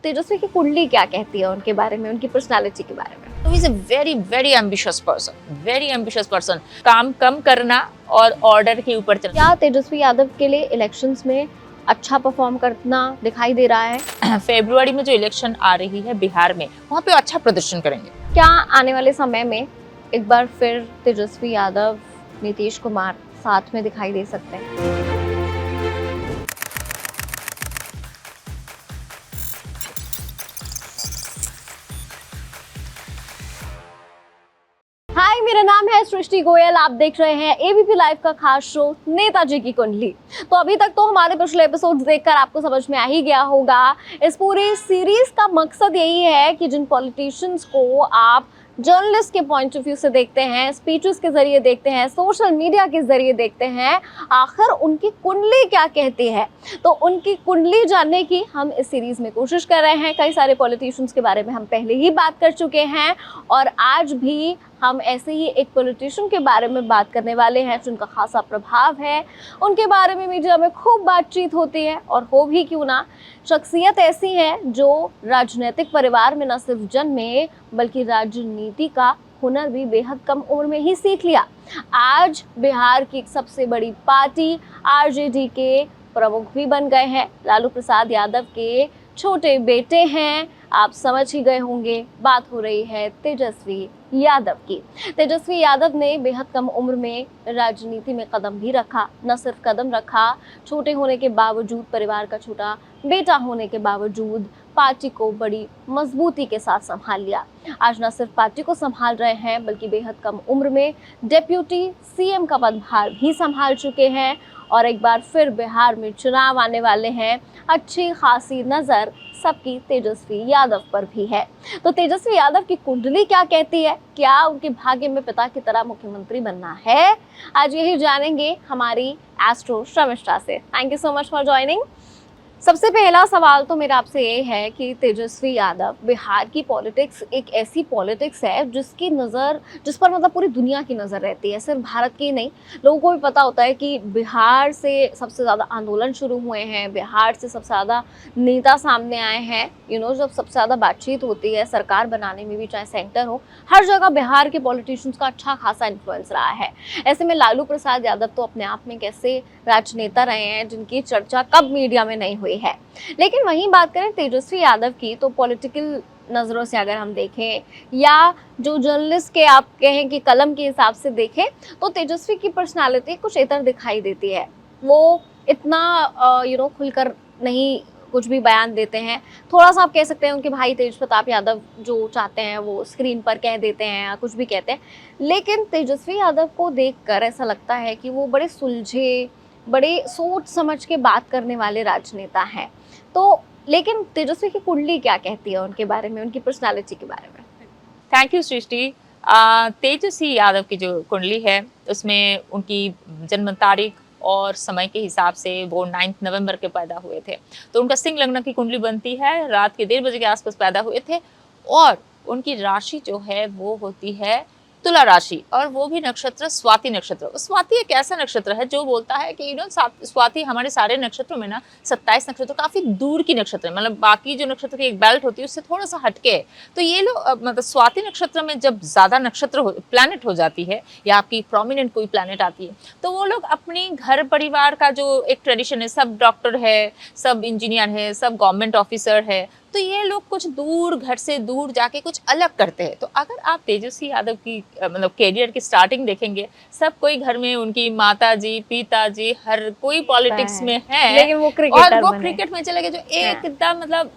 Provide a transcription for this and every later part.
तेजस्वी की कुंडली क्या कहती है उनके बारे में, उनकी पर्सनालिटी के बारे में? तो is a very very ambitious person, very ambitious person. काम कम करना और ऑर्डर के ऊपर चलना। क्या तेजस्वी यादव के लिए इलेक्शंस में अच्छा परफॉर्म करना दिखाई दे रहा है? फरवरी में जो इलेक्शन आ रही है बिहार में, वहाँ पे अच्छा प्रदर्शन करेंगे। क्या आने वाले समय में एक बार फिर तेजस्वी यादव, नीतीश कुमार साथ में दिखाई दे सकते हैं? हाय, मेरा नाम है सृष्टि गोयल। आप देख रहे हैं एबीपी लाइव का खास शो नेताजी की कुंडली। तो अभी तक तो हमारे पिछले एपिसोड्स देखकर आपको समझ में आ ही गया होगा, इस पूरी सीरीज का मकसद यही है कि जिन पॉलिटिशियंस को आप जर्नलिस्ट के पॉइंट ऑफ व्यू से देखते हैं, स्पीचेस के जरिए देखते हैं, सोशल मीडिया के जरिए देखते हैं, आखिर उनकी कुंडली क्या कहती है। तो उनकी कुंडली जानने की हम इस सीरीज में कोशिश कर रहे हैं। कई सारे पॉलिटिशियंस के बारे में हम पहले ही बात कर चुके हैं और आज भी हम ऐसे ही एक पॉलिटिशियन के बारे में बात करने वाले हैं जिनका खासा प्रभाव है। उनके बारे में मीडिया में खूब बातचीत होती है और हो भी क्यों ना, शख्सियत ऐसी है जो राजनीतिक परिवार में न सिर्फ जन्मे बल्कि राजनीति का हुनर भी बेहद कम उम्र में ही सीख लिया। आज बिहार की सबसे बड़ी पार्टी आरजेडी के प्रमुख भी बन गए हैं। लालू प्रसाद यादव के छोटे बेटे हैं। आप समझ ही गए होंगे, बात हो रही है तेजस्वी यादव की। तेजस्वी यादव ने बेहद कम उम्र में राजनीति में कदम भी रखा। न सिर्फ कदम रखा, छोटे होने के बावजूद, परिवार का छोटा बेटा होने के बावजूद पार्टी को बड़ी मजबूती के साथ संभाल लिया। आज न सिर्फ पार्टी को संभाल रहे हैं बल्कि बेहद कम उम्र में डिप्टी सीएम का पदभार भी संभाल चुके हैं। और एक बार फिर बिहार में चुनाव आने वाले हैं। अच्छी खासी नज़र सबकी तेजस्वी यादव पर भी है। तो तेजस्वी यादव की कुंडली क्या कहती है? क्या उनके भाग्य में पिता की तरह मुख्यमंत्री बनना है? आज यही जानेंगे हमारी एस्ट्रो शर्मिष्ठा से। Thank you so much for joining. सबसे पहला सवाल तो मेरा आपसे ये है कि तेजस्वी यादव, बिहार की पॉलिटिक्स एक ऐसी पॉलिटिक्स है जिस पर मतलब पूरी दुनिया की नज़र रहती है, सिर्फ भारत की नहीं। लोगों को भी पता होता है कि बिहार से सबसे ज़्यादा आंदोलन शुरू हुए हैं, बिहार से सबसे ज़्यादा नेता सामने आए हैं। जब सबसे ज़्यादा बातचीत होती है सरकार बनाने में भी, चाहे सेंटर हो, हर जगह बिहार के पॉलिटिशियंस का अच्छा खासा इन्फ्लुएंस रहा है। ऐसे में लालू प्रसाद यादव तो अपने आप में कैसे राजनेता रहे हैं जिनकी चर्चा कब मीडिया में नहीं हुई है। लेकिन वहीं बात करें तेजस्वी यादव की, तो पॉलिटिकल नज़रों से अगर हम देखें या जो जर्नलिस्ट के आप कहें कि कलम के हिसाब से देखें, तो तेजस्वी की पर्सनालिटी कुछ इतर दिखाई देती है। वो इतना खुलकर नहीं कुछ भी बयान देते हैं। थोड़ा सा आप कह सकते हैं उनके भाई तेज प्रताप यादव जो चाहते हैं वो स्क्रीन पर कह देते हैं या कुछ भी कहते हैं। लेकिन तेजस्वी यादव को देखकर ऐसा लगता है कि वो बड़े सुलझे, बड़े सोच समझ के बात करने वाले राजनेता हैं। तो लेकिन तेजस्वी की कुंडली क्या कहती है उनके बारे में, उनकी पर्सनालिटी के बारे में? थैंक यू सृष्टि। तेजस्वी यादव की जो कुंडली है उसमें उनकी जन्म तारीख और समय के हिसाब से वो 9 नवंबर के पैदा हुए थे। तो उनका सिंह लग्न की कुंडली बनती है, रात के 1:30 बजे के आसपास पैदा हुए थे। और उनकी राशि जो है वो होती है तुला राशि, और वो भी नक्षत्र स्वाति नक्षत्र। स्वाति एक ऐसा नक्षत्र है जो बोलता है कि स्वाति हमारे सारे नक्षत्रों में ना 27 नक्षत्र काफी दूर की नक्षत्र है, मतलब बाकी जो नक्षत्र की एक बेल्ट होती है उससे थोड़ा सा हटके है। तो ये लोग मतलब स्वाति नक्षत्र में जब ज्यादा प्लैनेट हो जाती है या आपकी प्रोमिनेंट कोई प्लैनेट आती है, तो वो लोग अपने घर परिवार का जो एक ट्रेडिशन है, सब डॉक्टर है, सब इंजीनियर है, सब गवर्नमेंट ऑफिसर है, तो ये लोग कुछ दूर, घर से दूर जाके कुछ अलग करते हैं। तो अगर आप तेजस्वी यादव की मतलब कैरियर की स्टार्टिंग देखेंगे, सब कोई घर में उनकी माताजी, पिताजी, हर कोई पॉलिटिक्स में है, लेकिन वो और वो क्रिकेट में चले गए, जो एकदम मतलब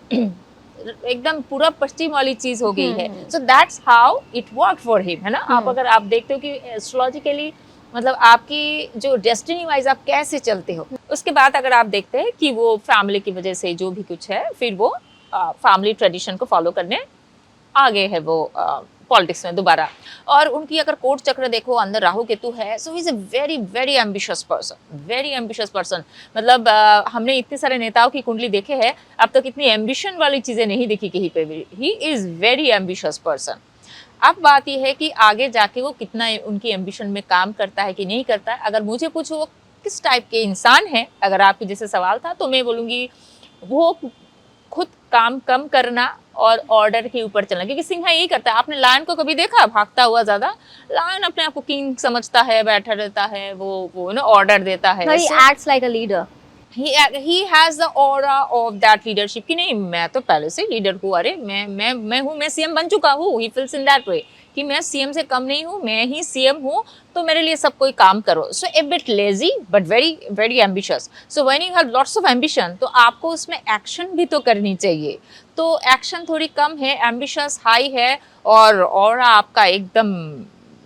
एकदम पूरा पश्चिम वाली चीज हो गई है। So that's how it work for him, है ना। आप अगर आप देखते हो कि एस्ट्रोलॉजिकली मतलब आपकी जो डेस्टिनी वाइज आप कैसे चलते हो, उसके बाद अगर आप देखते हैं कि वो फैमिली की वजह से जो भी कुछ है, फिर वो फैमिली ट्रेडिशन को फॉलो करने आगे है वो पॉलिटिक्स में दोबारा। और उनकी अगर कोट चक्र देखो, अंदर राहु केतु है, so he is a very very ambitious person, very ambitious person. मतलब हमने इतने सारे नेताओं की कुंडली देखे हैं, अब तक इतनी एम्बिशन वाली चीजें नहीं देखी कहीं पे भी। He is very ambitious person. अब बात यह है कि आगे जाके वो कितना उनकी एम्बिशन में काम करता है कि नहीं करता है। अगर मुझे पूछो वो किस टाइप के इंसान है, अगर आपके जैसे सवाल था, तो मैं बोलूँगी वो खुद काम कम करना और ऑर्डर के ऊपर चलना, क्योंकि सिंहा यही करता है। आपने लायन को कभी देखा भागता हुआ ज्यादा? लायन अपने आप को किंग समझता है, बैठा रहता है, वो ना ऑर्डर देता है। he acts like a leader. he has the aura of that leadership कि नहीं, मैं तो पहले से लीडर हूँ, अरे मैं हूँ, मैं सीएम बन चुका हूँ। he feels in that way कि मैं सीएम से कम नहीं हूँ, मैं ही सीएम हूँ, तो मेरे लिए सब कोई काम करो। सो a bit lazy but very very ambitious. So when you have lots of ambition, तो आपको उसमें एक्शन भी तो करनी चाहिए। तो एक्शन थोड़ी कम है, एम्बिशियस हाई है, और ऑरा आपका एकदम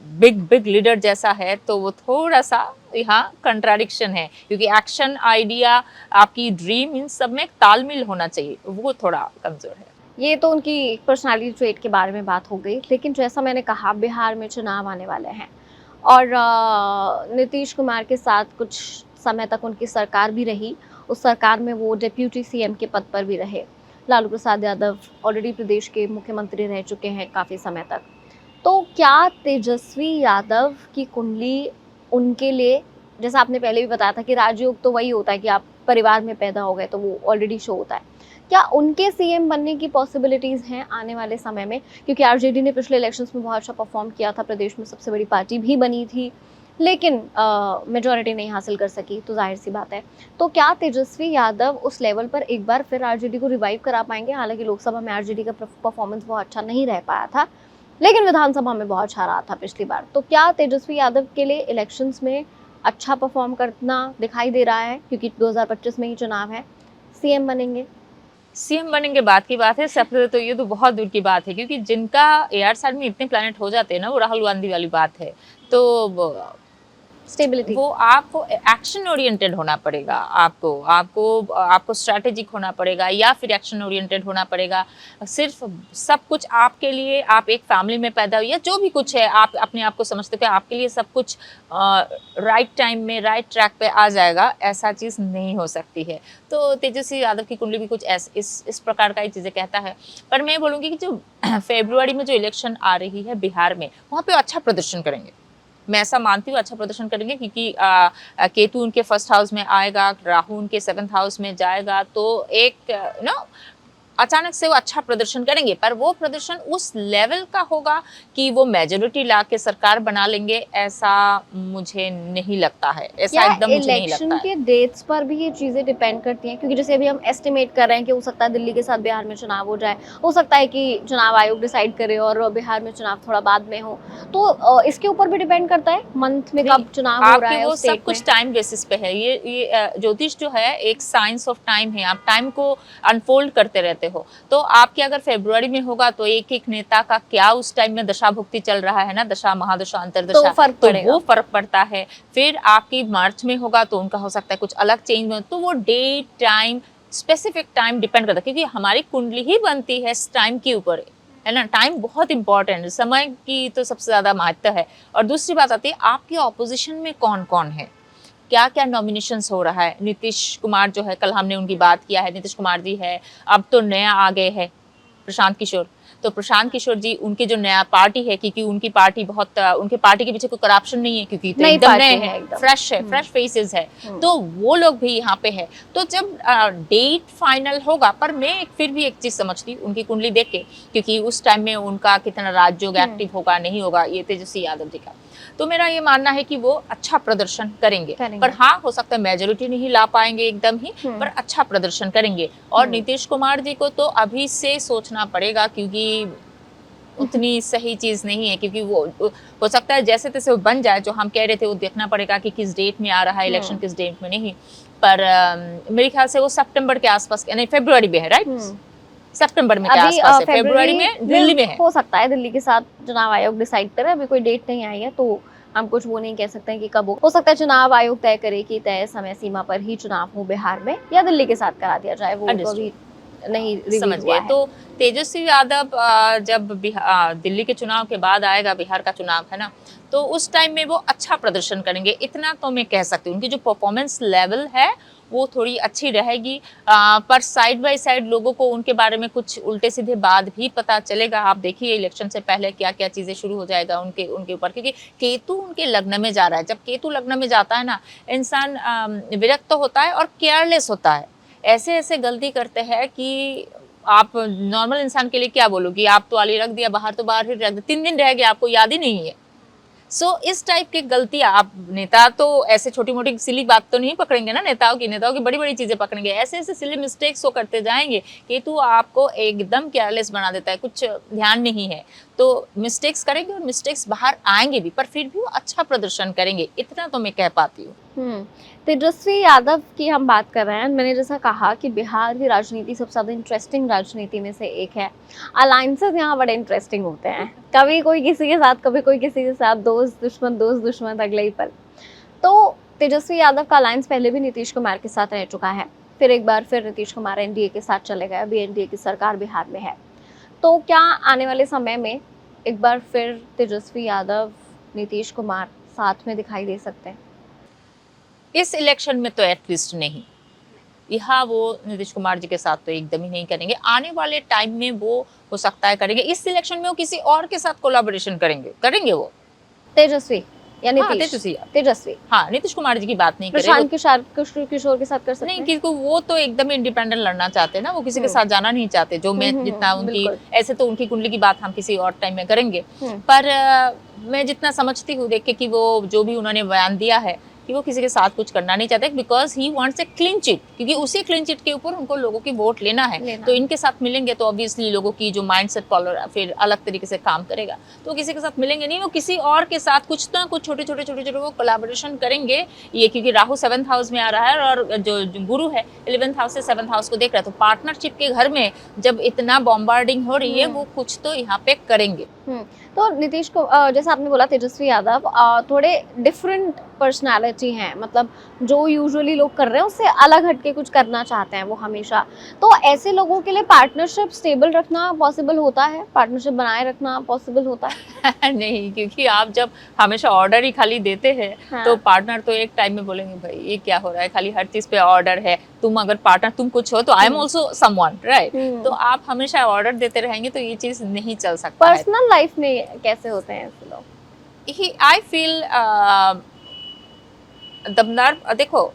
बिग बिग लीडर जैसा है, तो वो थोड़ा सा यहाँ कंट्राडिक्शन है, क्योंकि एक्शन, आइडिया, आपकी ड्रीम, इन सब में तालमेल होना चाहिए, वो थोड़ा कमजोर है। ये तो उनकी पर्सनालिटी ट्रेट के बारे में बात हो गई, लेकिन जैसा मैंने कहा बिहार में चुनाव आने वाले हैं और नीतीश कुमार के साथ कुछ समय तक उनकी सरकार भी रही। उस सरकार में वो डिप्यूटी सीएम के पद पर भी रहे। लालू प्रसाद यादव ऑलरेडी प्रदेश के मुख्यमंत्री रह चुके हैं काफ़ी समय तक। तो क्या तेजस्वी यादव की कुंडली उनके लिए, जैसा आपने पहले भी बताया था कि राजयोग तो वही होता है कि आप परिवार में पैदा हो गए तो वो ऑलरेडी शो होता है, क्या उनके सीएम बनने की पॉसिबिलिटीज़ हैं आने वाले समय में? क्योंकि आरजेडी ने पिछले इलेक्शंस में बहुत अच्छा परफॉर्म किया था, प्रदेश में सबसे बड़ी पार्टी भी बनी थी, लेकिन मेजॉरिटी नहीं हासिल कर सकी, तो जाहिर सी बात है। तो क्या तेजस्वी यादव उस लेवल पर एक बार फिर आरजेडी को रिवाइव करा पाएंगे? हालांकि लोकसभा में आरजेडी का परफॉर्मेंस बहुत अच्छा नहीं रह पाया था, लेकिन विधानसभा में बहुत अच्छा रहा था पिछली बार। तो क्या तेजस्वी यादव के लिए इलेक्शंस में अच्छा परफॉर्म करना दिखाई दे रहा है, क्योंकि 2025 में ही चुनाव है, सीएम बनेंगे? सीएम बनेंगे बात की बात है, सबसे तो ये तो बहुत दूर की बात है, क्योंकि जिनका एआर साइड में इतने प्लैनेट हो जाते हैं ना, वो राहुल गांधी वाली बात है। तो स्टेबिलिटी, वो आपको एक्शन ओरिएंटेड होना पड़ेगा, आपको स्ट्रैटेजिक होना पड़ेगा, या फिर एक्शन ओरिएंटेड होना पड़ेगा। सिर्फ सब कुछ आपके लिए, आप एक फैमिली में पैदा हुए, या जो भी कुछ है, आप अपने आप को समझते हो कि आपके लिए सब कुछ राइट टाइम में राइट ट्रैक पे आ जाएगा, ऐसा चीज़ नहीं हो सकती है। तो तेजस्वी यादव की कुंडली भी कुछ इस प्रकार का ही चीज़ें कहता है। पर मैं बोलूँगी कि जो फरवरी में जो इलेक्शन आ रही है बिहार में, वहाँ पे अच्छा प्रदर्शन करेंगे, मैं ऐसा मानती हूँ, अच्छा प्रदर्शन करेंगे, क्योंकि केतु उनके फर्स्ट हाउस में आएगा, राहु उनके 7th हाउस में जाएगा, तो एक अचानक से वो अच्छा प्रदर्शन करेंगे। पर वो प्रदर्शन उस लेवल का होगा कि वो मेजोरिटी ला के सरकार बना लेंगे, ऐसा मुझे नहीं लगता है, ऐसा एकदम मुझे नहीं लगता है। इलेक्शन के डेट्स पर भी ये चीजें डिपेंड करती हैं, क्योंकि जैसे अभी हम एस्टिमेट कर रहे हैं कि हो सकता है दिल्ली के साथ बिहार में चुनाव हो जाए, हो सकता है कि चुनाव आयोग डिसाइड करे और बिहार में चुनाव थोड़ा बाद में हो, तो इसके ऊपर भी डिपेंड करता है मंथ में कब चुनाव हो रहा है। वो सब कुछ टाइम बेसिस पे है। ये ज्योतिष जो है एक साइंस ऑफ टाइम है, आप टाइम को अनफोल्ड करते रहते हो। तो आपके अगर फरवरी में होगा तो एक एक नेता का क्या उस टाइम में दशा भुक्ति चल रहा है ना, दशा, महादशा, अंतरदशा, तो वो फर्क पड़ता है। फिर आपकी मार्च में होगा तो उनका हो सकता है कुछ अलग चेंज में, तो वो date, time, specific time depend करता है, क्योंकि हमारी कुंडली ही बनती है इस टाइम के ऊपर, है ना। टाइम बहुत इंपॉर्टेंट है, समय की तो सबसे ज्यादा महत्व है। और दूसरी बात आती है आपकी ऑपोजिशन में कौन कौन है, क्या क्या नॉमिनेशंस हो रहा है। नीतीश कुमार जो है, कल हमने उनकी बात किया है, नीतीश कुमार जी है। अब तो नया आ गए हैं प्रशांत किशोर, तो प्रशांत किशोर जी, उनकी जो नया पार्टी है, क्योंकि उनकी पार्टी बहुत, उनके पार्टी के पीछे कोई करप्शन नहीं है, क्योंकि तो एकदम नए हैं, फ्रेश है, फ्रेश फेसेस है, तो वो लोग भी यहाँ पे है। तो जब डेट फाइनल होगा, पर मैं फिर भी एक चीज समझती हूँ उनकी कुंडली देख के, क्योंकि उस टाइम में उनका कितना राजयोग एक्टिव होगा नहीं होगा, ये तेजस्वी यादव जी का, तो मेरा ये मानना है कि वो अच्छा प्रदर्शन करेंगे। पर हाँ, हो सकता है मेजोरिटी नहीं ला पाएंगे एकदम ही, पर अच्छा प्रदर्शन करेंगे। और नीतीश कुमार जी को तो अभी से सोचना पड़ेगा, क्योंकि उतनी सही चीज नहीं है, क्योंकि वो हो सकता है जैसे तैसे वो बन जाए, जो हम कह रहे थे, वो देखना पड़ेगा कि किस डेट में आ रहा है इलेक्शन, किस डेट में नहीं। पर मेरे ख्याल से वो सितंबर के आसपास, नहीं फरवरी में है, राइट, सितंबर में के आसपास है, फरवरी में दिल्ली में है। हो सकता है दिल्ली के साथ चुनाव आयोग डिसाइड करे, अभी कोई डेट नहीं आई है, तो हम कुछ वो नहीं कह सकते हैं कि कब हो सकता है चुनाव आयोग तय करे कि तय समय सीमा पर ही चुनाव हो बिहार में, या दिल्ली के साथ करा दिया जाए, वो तो अभी नहीं समझ गए। तो तेजस्वी यादव जब दिल्ली के चुनाव के बाद आएगा, बिहार का चुनाव है ना, तो उस टाइम में वो अच्छा प्रदर्शन करेंगे, इतना तो मैं कह सकती हूँ। उनकी जो परफॉर्मेंस लेवल है वो थोड़ी अच्छी रहेगी, पर साइड बाय साइड लोगों को उनके बारे में कुछ उल्टे सीधे बात भी पता चलेगा। आप देखिए इलेक्शन से पहले क्या क्या चीजें शुरू हो जाएगा उनके ऊपर, क्योंकि केतु उनके लग्न में जा रहा है। जब केतु लग्न में जाता है ना, इंसान विरक्त तो होता है और केयरलेस होता है, ऐसे ऐसे गलती करते हैं कि आप नॉर्मल इंसान के लिए क्या बोलो कि आप तो आली रख दिया बाहर, तो बाहर फिर रख दिया, 3 दिन रह गया, आपको याद ही नहीं है। सो इस टाइप की गलतियां, आप नेता तो ऐसे छोटी मोटी सिली बात तो नहीं पकड़ेंगे ना, नेताओं की बड़ी बड़ी चीजें पकड़ेंगे। ऐसे ऐसे सिली मिस्टेक्स वो करते जाएंगे कि तू आपको एकदम केयरलेस बना देता है, कुछ ध्यान नहीं है। तो मिस्टेक्स करेंगे और मिस्टेक्स बाहर आएंगे भी, पर फिर भी वो अच्छा प्रदर्शन करेंगे, इतना तो मैं कह पाती हूँ। तेजस्वी यादव की हम बात कर रहे हैं। मैंने जैसा कहा कि बिहार की राजनीति सबसे ज़्यादा इंटरेस्टिंग राजनीति में से एक है। अलायंसेस यहाँ बड़े इंटरेस्टिंग होते हैं, कभी कोई किसी के साथ, कभी कोई किसी के साथ, दोस्त दुश्मन अगले ही पल। तो तेजस्वी यादव का अलायंस पहले भी नीतीश कुमार के साथ रह चुका है, फिर एक बार फिर नीतीश कुमार एनडीए के साथ चले गए, अभी एनडीए की सरकार बिहार में है। तो क्या आने वाले समय में एक बार फिर तेजस्वी यादव नीतीश कुमार साथ में दिखाई दे सकते हैं? इस इलेक्शन में तो एटलीस्ट नहीं, यहाँ वो नीतीश कुमार जी के साथ तो एकदम ही नहीं करेंगे। आने वाले टाइम में वो हो सकता है करेंगे, इस इलेक्शन में वो किसी और के साथ कोलैबोरेशन करेंगे वो। तेजस्वी या हाँ, नीतीश? तेजस्वी, हाँ, नीतीश कुमार जी की बात नहीं करें। प्रशांत किशोर के साथ कर सकते नहीं, हैं? क्योंकि वो तो एकदम इंडिपेंडेंट लड़ना चाहते हैं ना, वो किसी के साथ जाना नहीं चाहते। जो मैं जितना उनकी, ऐसे तो उनकी कुंडली की बात हम किसी और टाइम में करेंगे, पर मैं जितना समझती हूँ देख के कि वो जो भी उन्होंने बयान दिया है कि वो किसी के साथ कुछ करना नहीं चाहते, because he wants a clean chit, क्योंकि उसी क्लीन चिट के ऊपर उनको लोगों की वोट लेना है। तो इनके साथ मिलेंगे तो ऑब्वियसली लोगों की जो माइंडसेट फिर अलग तरीके से काम करेगा। तो किसी के साथ मिलेंगे नहीं, वो किसी और के साथ कुछ ना कुछ छोटे छोटे वो कोलैबोरेशन करेंगे। ये क्योंकि राहु 7th हाउस में आ रहा है और जो गुरु है 11th हाउस से 7th हाउस को देख रहा है, तो पार्टनरशिप के घर में जब इतना बॉम्बार्डिंग हो रही है, वो कुछ तो यहाँ पे करेंगे। तो नीतीश को जैसे आपने बोला तेजस्वी यादव थोड़े डिफरेंट पर्सनालिटी हैं, मतलब जो यूजुअली लोग कर रहे हैं उससे अलग हटके कुछ करना चाहते हैं वो हमेशा। तो ऐसे लोगों के लिए पार्टनरशिप स्टेबल रखना पॉसिबल होता है, पार्टनरशिप बनाए रखना पॉसिबल होता है? नहीं, क्योंकि आप जब हमेशा ऑर्डर ही खाली देते हैं, हाँ। तो पार्टनर तो एक टाइम में बोलेंगे भाई ये क्या हो रहा है, खाली हर चीज पे ऑर्डर है। तुम अगर पार्टनर तुम कुछ हो तो I am also someone, right? तो आप हमेशा ऑर्डर देते रहेंगे तो ये चीज नहीं चल सकता है। पर्सनल लाइफ में कैसे होते हैं ऐसे लोग? आई फील दमदार, देखो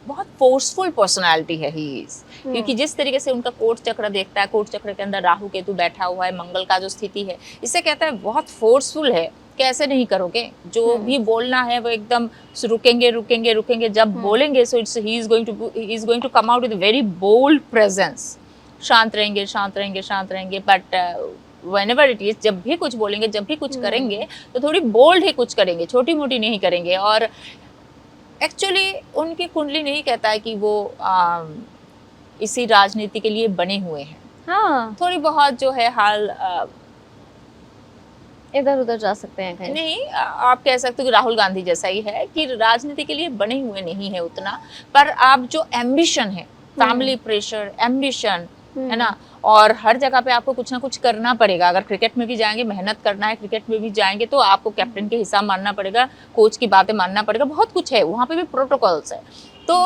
बहुत फोर्सफुल पर्सनालिटी है ही इज, क्योंकि जिस तरीके से उनका कोर्ट चक्र देखता है, कोर्ट चक्र के अंदर राहु केतु बैठा हुआ है, मंगल का जो स्थिति है, इससे कहता है बहुत फोर्सफुल है। कैसे नहीं करोगे, जो भी बोलना है वो एकदम रुकेंगे, जब बोलेंगे so it's he is going to come out with very bold presence. शांत रहेंगे, बट whenever it is, जब भी कुछ बोलेंगे, जब भी कुछ करेंगे तो थोड़ी बोल्ड ही कुछ करेंगे, छोटी मोटी नहीं करेंगे। और एक्चुअली उनकी कुंडली नहीं कहता है कि वो इसी राजनीति के लिए बने हुए हैं। हाँ, थोड़ी बहुत जो है हाल इधर उधर जा सकते हैं कहीं। नहीं, आप कह सकते हो कि राहुल गांधी जैसा ही है कि राजनीति के लिए बने हुए नहीं है उतना, पर आप जो एम्बिशन है, फैमिली प्रेशर, एम्बिशन है ना, और हर जगह पे आपको कुछ ना कुछ करना पड़ेगा। अगर क्रिकेट में भी जाएंगे, मेहनत करना है, क्रिकेट में भी जाएंगे तो आपको कैप्टन के हिसाब मानना पड़ेगा, कोच की बातें मानना पड़ेगा, बहुत कुछ है वहाँ पे भी प्रोटोकॉल्स है। तो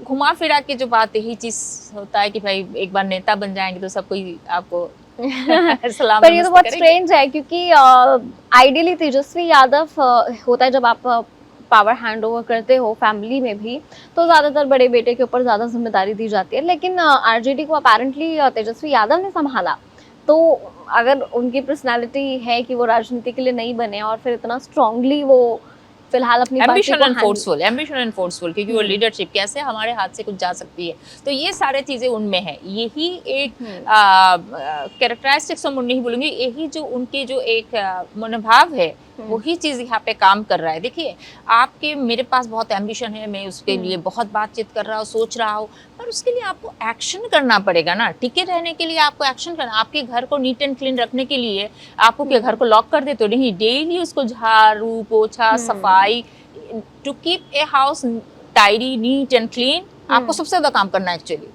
घुमा फिरा के जो बात यही चीज होता है कि भाई एक बार नेता बन जाएंगे तो सब कोई आपको सलाम पर ये तो बहुत स्ट्रेंज है, क्योंकि आइडियली तेजस्वी यादव होता है जब आप पावर हैंड ओवर करते हो फैमिली में भी, तो ज़्यादातर बड़े बेटे के ऊपर ज़्यादा जिम्मेदारी दी जाती है। लेकिन आरजेडी को अपेरेंटली तेजस्वी यादव ने संभाला। तो अगर उनकी पर्सनालिटी है कि वो राजनीति के लिए नहीं बने और फिर इतना स्ट्रांगली वो फिलहाल अपनी एम्बिशन एंड फोर्सफुल, क्योंकि वो लीडरशिप कैसे हमारे हाथ से कुछ जा सकती है, तो ये सारे चीजें उनमें है। यही एक कैरेक्टरिस्टिक्स हम नहीं बोलेंगे, यही जो उनके जो एक मनोभाव है वही चीज यहाँ पे काम कर रहा है। देखिए, आपके मेरे पास बहुत एम्बिशन है, मैं उसके लिए बहुत बातचीत कर रहा हूँ, सोच रहा हूँ, पर उसके लिए आपको एक्शन करना पड़ेगा ना। टिके रहने के लिए आपको एक्शन करना, आपके घर को नीट एंड क्लीन रखने के लिए आपको क्या घर को लॉक कर देते हो? नहीं, डेली उसको झाड़ू पोछा सफाई, to keep a house tidy neat and clean, आपको सबसे ज्यादा काम करना है एक्चुअली।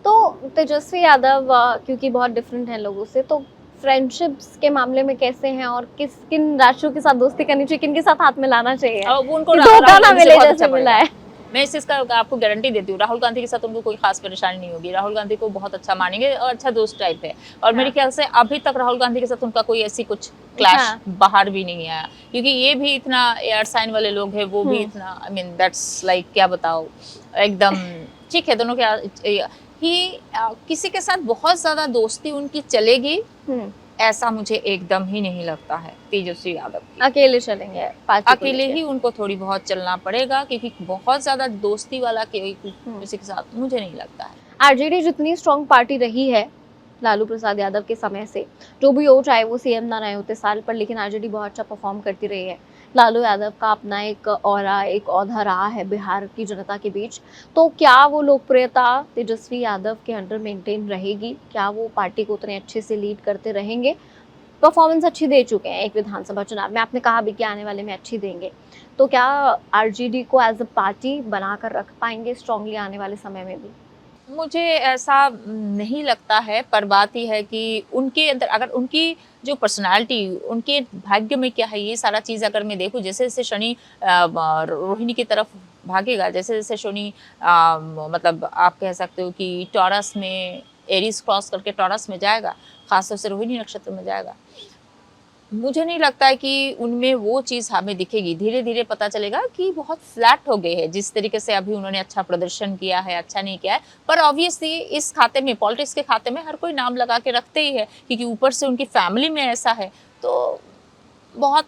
तो तेजस्वी यादव क्योंकि बहुत डिफरेंट है लोगों से, तो फ्रेंडशिप्स के मामले में कैसे हैं और किन राशियों के साथ दोस्ती करनी चाहिए, किन के साथ हाथ में लाना चाहिए? उनको धोखा ना मिले जैसे मिला है। मैं इस चीज का आपको गारंटी देती हूँ, राहुल गांधी के साथ उनको कोई खास परेशानी नहीं होगी। राहुल गांधी को बहुत अच्छा मानेंगे और अच्छा दोस्त टाइप है, और मेरे ख्याल से अभी तक राहुल गांधी के साथ उनका कोई ऐसी कुछ क्लैश बाहर भी नहीं आया, क्योंकि ये भी इतना एयर साइन वाले लोग हैं, वो भी इतना, आई मीन दैट्स लाइक क्या बताओ, एकदम ठीक है, दोनों के ही किसी के साथ बहुत ज्यादा दोस्ती उनकी चलेगी, ऐसा मुझे एकदम ही नहीं लगता है तेजस्वी यादव की। अकेले चलेंगे पार्टी को अकेले लेके? ही उनको थोड़ी बहुत चलना पड़ेगा, क्योंकि बहुत ज्यादा दोस्ती वाला किसी के साथ मुझे नहीं लगता है। आरजेडी जितनी स्ट्रॉन्ग पार्टी रही है लालू प्रसाद यादव के समय से, जो भी हो, चाहे वो सीएम ना रहे होते साल पर, लेकिन आरजेडी बहुत अच्छा परफॉर्म करती रही है। लालू यादव का अपना एक ऑरा, एक औधा रहा है बिहार की जनता के बीच। तो क्या वो लोकप्रियता तेजस्वी यादव के अंडर मेंटेन रहेगी? क्या वो पार्टी को उतने अच्छे से लीड करते रहेंगे? परफॉर्मेंस अच्छी दे चुके हैं एक विधानसभा चुनाव में, आपने कहा भी कि आने वाले में अच्छी देंगे, तो क्या आरजेडी को एज अ पार्टी बनाकर रख पाएंगे स्ट्रांगली आने वाले समय में भी? मुझे ऐसा नहीं लगता है, पर बात ही है कि उनके अंदर अगर उनकी जो पर्सनालिटी, उनके भाग्य में क्या है, ये सारा चीज़ अगर मैं देखूं, जैसे जैसे शनि रोहिणी की तरफ भागेगा, जैसे जैसे शनि मतलब आप कह सकते हो कि टॉरस में, एरीज क्रॉस करके टॉरस में जाएगा, खासतौर से रोहिणी नक्षत्र में जाएगा, मुझे नहीं लगता है कि उनमें वो चीज़ हमें दिखेगी। धीरे धीरे पता चलेगा कि बहुत फ्लैट हो गए हैं, जिस तरीके से अभी उन्होंने अच्छा प्रदर्शन किया है, अच्छा नहीं किया है। पर ऑब्वियसली इस खाते में, पॉलिटिक्स के खाते में हर कोई नाम लगा के रखते ही है, क्योंकि ऊपर से उनकी फैमिली में ऐसा है, तो बहुत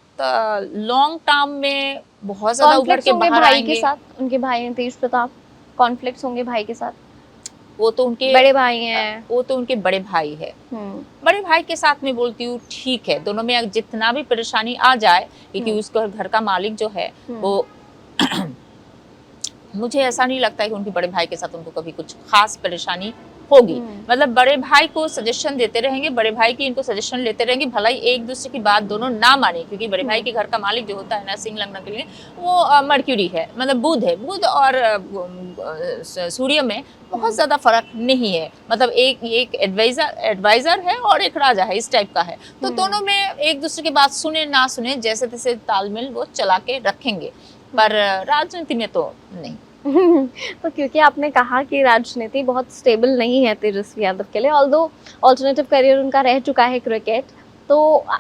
लॉन्ग टर्म में बहुत ज़्यादा उभर के बाहर भाई आएंगे। के साथ, उनके भाई हैं तेज प्रताप, कॉन्फ्लिक्ट्स होंगे भाई के साथ? वो तो उनके बड़े भाई हैं। वो तो उनके बड़े भाई है। बड़े भाई के साथ में बोलती हूँ ठीक है, दोनों में जितना भी परेशानी आ जाए, क्योंकि उसका घर का मालिक जो है वो मुझे ऐसा नहीं लगता है कि उनके बड़े भाई के साथ उनको कभी कुछ खास परेशानी होगी। मतलब बड़े भाई को सजेशन देते रहेंगे, बड़े भाई की इनको सजेशन लेते रहेंगे, भला ही एक दूसरे की बात दोनों ना माने, क्योंकि बड़े भाई के घर का मालिक जो होता है ना, सिंह लग्न के लिए वो मर्क्यूरी है, मतलब बुध है। बुध और सूर्य में बहुत ज्यादा फर्क नहीं है, मतलब एक एडवाइजर है और एक राजा है, इस टाइप का है। तो दोनों में एक दूसरे की बात सुने ना सुने, जैसे तैसे तालमेल वो चला के रखेंगे, पर राजनीति में तो नहीं। तो क्योंकि आपने कहा कि राजनीति बहुत स्टेबल नहीं है तेजस्वी यादव के लिए, ऑल्दो ऑल्टरनेटिव करियर उनका रह चुका है क्रिकेट, तो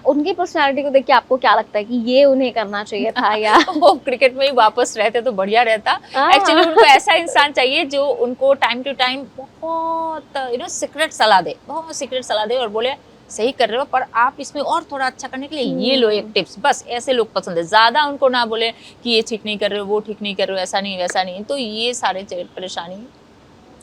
उनकी पर्सनालिटी को देख के आपको क्या लगता है कि ये उन्हें करना चाहिए था या वो क्रिकेट में ही वापस रहते तो बढ़िया रहता। एक्चुअली उनको ऐसा इंसान चाहिए जो उनको टाइम टू टाइम बहुत सीक्रेट सलाह दे, बहुत सीक्रेट सलाह दे और बोले सही कर रहे हो, पर आप इसमें और थोड़ा अच्छा करने के लिए ये लो एक टिप्स। बस ऐसे लोग पसंद है, ज्यादा उनको ना बोले कि ये ठीक नहीं कर रहे हो, वो ठीक नहीं कर रहे हो, ऐसा नहीं वैसा नहीं। तो ये सारे परेशानी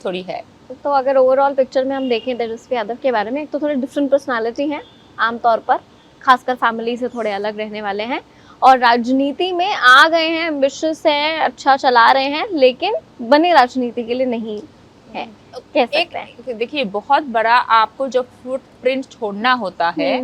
थोड़ी है। तो अगर ओवरऑल पिक्चर में हम देखें तेजस्वी यादव के बारे में, एक तो थोड़ी डिफरेंट पर्सनालिटी है आमतौर पर, खासकर फैमिली से थोड़े अलग रहने वाले हैं, और राजनीति में आ गए हैं, एम्बिशियस हैं, अच्छा चला रहे हैं, लेकिन बने राजनीति के लिए नहीं है, कह सकते हैं। देखिए, बहुत बड़ा आपको जो फुटप्रिंट छोड़ना होता है,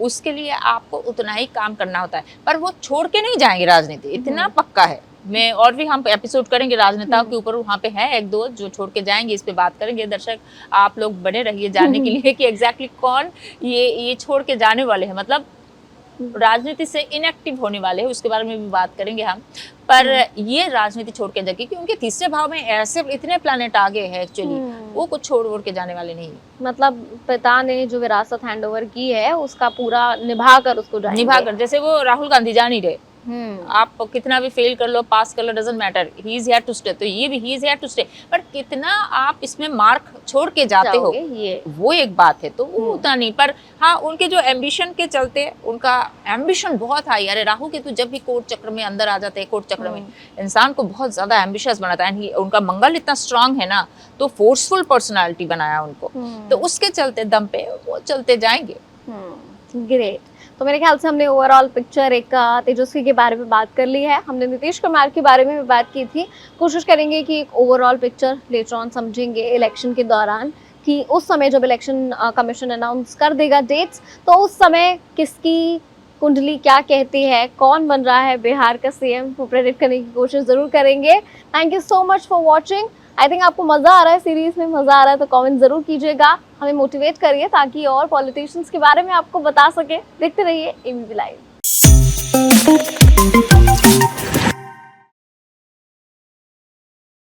उसके लिए आपको उतना ही काम करना होता है, पर वो छोड़ के नहीं जाएंगे राजनीति, इतना पक्का है। मैं और भी हम एपिसोड करेंगे राजनेताओं के ऊपर, वहाँ पे है एक दो जो छोड़ के जाएंगे, इस पे बात करेंगे। दर्शक आप लोग बने रहिए जानने के लिए कि एग्जैक्टली कौन ये छोड़ के जाने वाले हैं, मतलब राजनीति से इनएक्टिव होने वाले हैं, उसके बारे में भी बात करेंगे हम। पर ये राजनीति छोड़ के जाएगी, क्योंकि तीसरे भाव में ऐसे इतने प्लैनेट आगे हैं एक्चुअली, वो कुछ छोड़ के जाने वाले नहीं। मतलब पिता ने जो विरासत हैंडओवर की है उसका पूरा निभा कर उसको जाएंगे। निभा कर, जैसे वो राहुल गांधी जा नहीं रहे, आप कितना भी फेल कर लो, पास कर लो, doesn't matter, he is here to stay. तो ये भी he is here to stay, पर कितना आप इसमें मार्क छोड़ के जाते हो, ये वो एक बात है। तो वो उतना नहीं, पर हाँ उनके जो एम्बिशन के चलते, उनका एम्बिशन बहुत हाई। अरे राहु केतु जब भी कोर्ट चक्र में अंदर आ जाते हैं, कोर्ट चक्र में इंसान को बहुत ज्यादा एम्बिशियस बनाता है। उनका मंगल इतना स्ट्रांग है ना, तो फोर्सफुल पर्सनालिटी बनाया उनको, तो उसके चलते दम पे वो चलते जाएंगे। ग्रेट। तो मेरे ख्याल से हमने ओवरऑल पिक्चर एक तेजस्वी के बारे में बात कर ली है, हमने नीतीश कुमार के बारे में भी बात की थी। कोशिश करेंगे कि एक ओवरऑल पिक्चर लेटर ऑन समझेंगे इलेक्शन के दौरान, कि उस समय जब इलेक्शन कमीशन अनाउंस कर देगा डेट्स, तो उस समय किसकी कुंडली क्या कहती है, कौन बन रहा है बिहार का सीएम, वो प्रेडिक्ट करने की कोशिश जरूर करेंगे। Thank you so much for watching. I think आपको मज़ा आ रहा है, सीरीज में मज़ा आ रहा है, तो कमेंट ज़रूर कीजिएगा, हमें मोटिवेट करिए ताकि और पॉलिटिशियंस के बारे में आपको बता सके। देखते रहिए एबीपी लाइव।